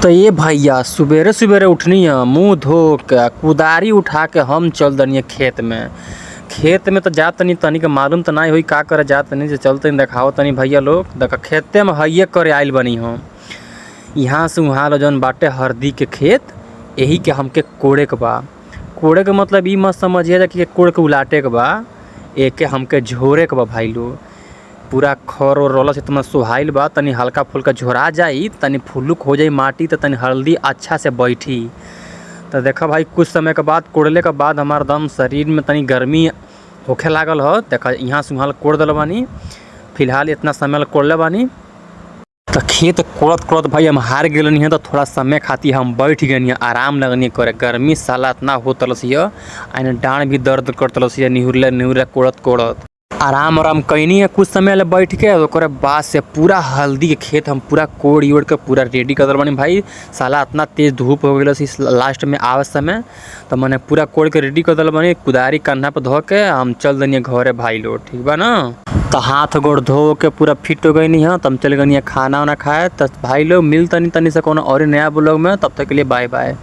तो ये भैया सुबेरे सुबेरे उठनी है, मुंह धो के कुदारी उठा के हम चल दनी खेत में। खेत में तो जा तनी तनी के मालूम तो नहीं हुई का करे जा तनी, चल तनी देखाओ तनी भैया लोग देखा खेते में हइये करे आइल बनी हम। यहाँ से वहाँ लो जौन बाटे हरदी के खेत, यही के हमके कोड़े के बा। कोड़े के मतलब ई मत समझिए कि कोड़ के उलाटे के बा, एके हमके झोरे के बा भाई लोग। पूरा खर और रोला से तुम सुहाइल बा, तनी हल्का फुल्का झोरा जाई, तनी फुल्लुक हो जाई माटी, तो तनी हल्दी अच्छा से बैठी। तो देखा भाई कुछ समय के बाद कोड़ले के बाद हमार दम शरीर में तनी गर्मी होखे लागल हो। देखा यहाँ से वहाँ कोड़ दिल बानी, फिलहाल इतना समय कोड़ले बानी। तो खेत कोड़त कोड़त भाई हम हार गए हैं, तो थोड़ा समय खाती हम बैठ गए, आराम लगनी करे। गर्मी साला इतना हो तलसी है, डाँड भी दर्द कर तलसी, निहुरले निहुरले कोड़त कोड़त आराम कैनी है कुछ समय ले बैठ के। ओकरे बाद से पूरा हल्दी के खेत हम पूरा कोड़ ओड़ के पूरा रेडी कर दिल बानी भाई। साला इतना तेज़ धूप हो गई लास्ट में आवे समय, तो मैंने पूरा कोड़ के रेडी कर दिल बानी। कुदारी कंधा पर धो के हम चल देनी घरे भाई लोग, ठीक बा ना। तो हाथ गोड़ धो के पूरा फिट हो गई है, तब चल गई खाना वाना खाए। तो भाई लोग मिल तनी से कोनो और नया ब्लॉग में, तब तक के लिए बाय बाय।